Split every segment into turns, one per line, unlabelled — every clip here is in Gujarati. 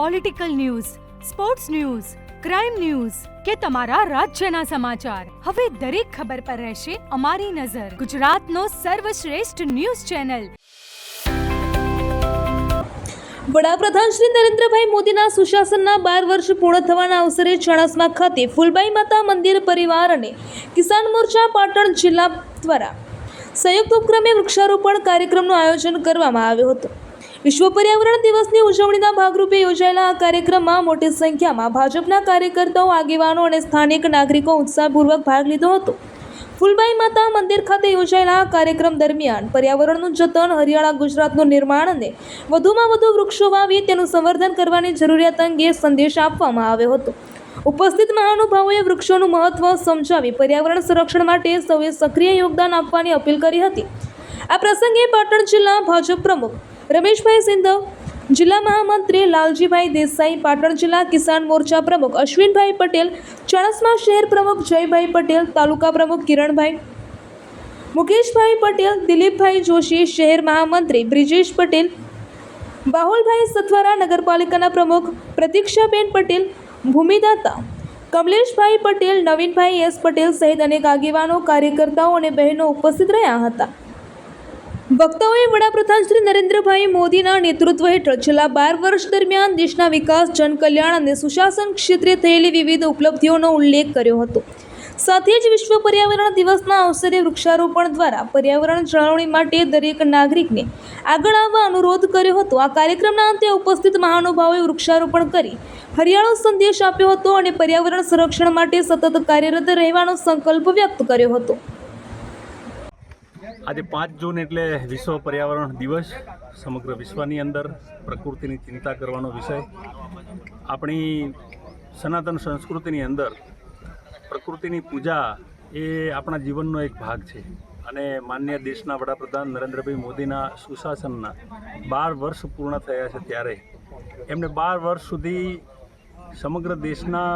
Political news, sports news, crime news કે તમારા રાજ્યના સમાચાર, હવે દરેક ખબર પર રહેશે અમારી નજર. ગુજરાતનો સર્વશ્રેષ્ઠ ન્યૂઝ ચેનલ.
વડાપ્રધાન શ્રી નરેન્દ્રભાઈ મોદીના સુશાસનના 12 વર્ષ પૂર્ણ થવાના અવસરે ચાણસ્મા ખાતે ફૂલબાઈ માતા મંદિર પરિવાર અને કિસાન મોરચા પાટણ જિલ્લા દ્વારા સંયુક્ત ઉપક્રમે વૃક્ષારોપણ કાર્યક્રમનું આયોજન કરવામાં આવ્યું હતું. વિશ્વ પર્યાવરણ દિવસની ઉજવણીના ભાગરૂપે યોજાયેલા આ કાર્યક્રમમાં મોટી સંખ્યામાં ભાજપના કાર્યકર્તાઓ, આગેવાનો અને સ્થાનિક નાગરિકો ઉત્સાહપૂર્વક ભાગ લીધો હતો. ફૂલબાઈ માતા મંદિર ખાતે યોજાયેલા આ કાર્યક્રમ દરમિયાન પર્યાવરણનું જતન, હરિયાળા ગુજરાતનું નિર્માણ અને વધુમાં વધુ વૃક્ષો વાવી તેનું સંવર્ધન કરવાની જરૂરિયાત અંગે સંદેશ આપવામાં આવ્યો હતો. ઉપસ્થિત મહાનુભાવોએ વૃક્ષોનું મહત્વ સમજાવી પર્યાવરણ સંરક્ષણ માટે સૌએ સક્રિય યોગદાન આપવાની અપીલ કરી હતી. આ પ્રસંગે પાટણ જિલ્લા ભાજપ પ્રમુખ રમેશભાઈ સિંધવ, જિલ્લા મહામંત્રી લાલજીભાઈ દેસાઈ, પાટણ જિલ્લા કિસાન મોરચા પ્રમુખ અશ્વિનભાઈ પટેલ, ચાણસ્મા શહેર પ્રમુખ જયભાઈ પટેલ, તાલુકા પ્રમુખ કિરણભાઈ, મુકેશભાઈ પટેલ, દિલીપભાઈ જોશી, શહેર મહામંત્રી બ્રિજેશ પટેલ, બાહુલભાઈ સથવારા, નગરપાલિકાના પ્રમુખ પ્રતીક્ષાબેન પટેલ, ભૂમિદાતા કમલેશભાઈ પટેલ, નવીનભાઈ એસ પટેલ સહિત અનેક આગેવાનો, કાર્યકર્તાઓ અને બહેનો ઉપસ્થિત રહ્યા હતા. વક્તાઓએ વડાપ્રધાન શ્રી નરેન્દ્રભાઈ મોદીના નેતૃત્વ હેઠળ છેલ્લા 12 વર્ષ દરમિયાન દેશના વિકાસ, જનકલ્યાણ અને સુશાસન ક્ષેત્રે થયેલી વિવિધ ઉપલબ્ધિઓનો ઉલ્લેખ કર્યો હતો. સાથે જ વિશ્વ પર્યાવરણ દિવસના અવસરે વૃક્ષારોપણ દ્વારા પર્યાવરણ જાળવણી માટે દરેક નાગરિકને આગળ આવવા અનુરોધ કર્યો હતો. આ કાર્યક્રમના અંતે ઉપસ્થિત મહાનુભાવોએ વૃક્ષારોપણ કરી હરિયાળો સંદેશ આપ્યો હતો અને પર્યાવરણ સંરક્ષણ માટે સતત કાર્યરત રહેવાનો સંકલ્પ વ્યક્ત કર્યો હતો.
આજે 5 જૂન એટલે વિશ્વ પર્યાવરણ દિવસ. સમગ્ર વિશ્વની અંદર પ્રકૃતિની ચિંતા કરવાનો વિષય. આપણી સનાતન સંસ્કૃતિની અંદર પ્રકૃતિની પૂજા એ આપણા જીવનનો એક ભાગ છે અને માનનીય દેશના વડાપ્રધાન નરેન્દ્રભાઈ મોદીના સુશાસનના 12 વર્ષ પૂર્ણ થયા છે ત્યારે એમણે 12 વર્ષ સુધી સમગ્ર દેશના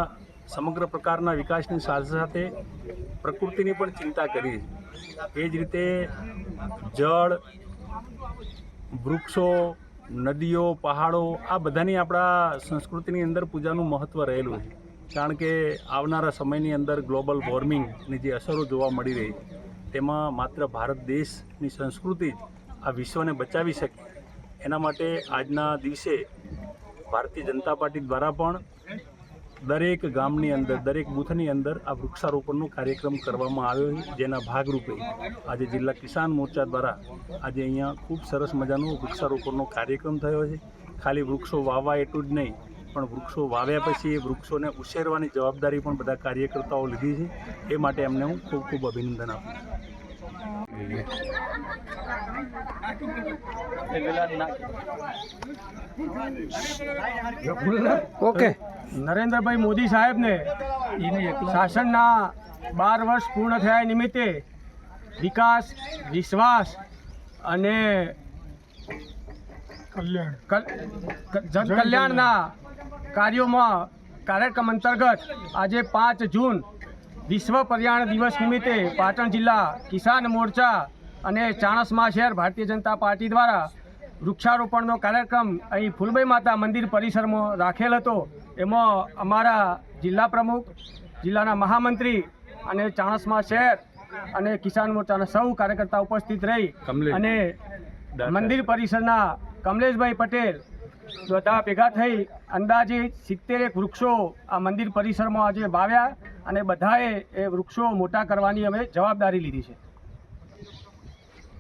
સમગ્ર પ્રકારના વિકાસની સાથે સાથે પ્રકૃતિની પણ ચિંતા કરી. એ જ રીતે જળ, વૃક્ષો, નદીઓ, પહાડો આ બધાની આપણા સંસ્કૃતિની અંદર પૂજાનું મહત્ત્વ રહેલું છે. કારણ કે આવનારા સમયની અંદર ગ્લોબલ વોર્મિંગની જે અસરો જોવા મળી રહી તેમાં માત્ર ભારત દેશની સંસ્કૃતિ જ આ વિશ્વને બચાવી શકે. એના માટે આજના દિવસે ભારતીય જનતા પાર્ટી દ્વારા પણ દરેક ગામની અંદર, દરેક બૂથની અંદર આ વૃક્ષારોપણનો કાર્યક્રમ કરવામાં આવ્યો છે. જેના ભાગરૂપે આજે જિલ્લા કિસાન મોરચા દ્વારા આજે અહીંયા ખૂબ સરસ મજાનો વૃક્ષારોપણનો કાર્યક્રમ થયો છે. ખાલી વૃક્ષો વાવવા એટલું જ નહીં, પણ વૃક્ષો વાવ્યા પછી એ વૃક્ષોને ઉછેરવાની જવાબદારી પણ બધા કાર્યકર્તાઓ લીધી છે. એ માટે એમને હું ખૂબ ખૂબ અભિનંદન આપું.
ઓકે. નરેન્દ્રભાઈ મોદી સાહેબને શાસનના 12 વર્ષ પૂર્ણ થયા નિમિત્તે વિકાસ, વિશ્વાસ અને જનકલ્યાણના કાર્યોમાં કાર્યક્રમ અંતર્ગત આજે 5 જૂન વિશ્વ પર્યાવરણ દિવસ નિમિત્તે પાટણ જિલ્લા કિસાન મોરચા અને ચાણસ્મા શહેર ભારતીય જનતા પાર્ટી દ્વારા વૃક્ષારોપણનો કાર્યક્રમ અહીં ફૂલબાઈ માતા મંદિર પરિસરમાં રાખેલ હતો. એમાં અમારા જિલ્લા પ્રમુખ, જિલ્લાના મહામંત્રી અને ચાણસ્મા શહેર અને કિસાન મોરચાના સૌ કાર્યકર્તા ઉપસ્થિત રહી અને મંદિર પરિસરના કમલેશભાઈ પટેલ બધા ભેગા થઈ અંદાજે 70 વૃક્ષો આ મંદિર પરિસરમાં આજે વાવ્યા અને બધાએ એ વૃક્ષો મોટા કરવાની અમે જવાબદારી લીધી છે.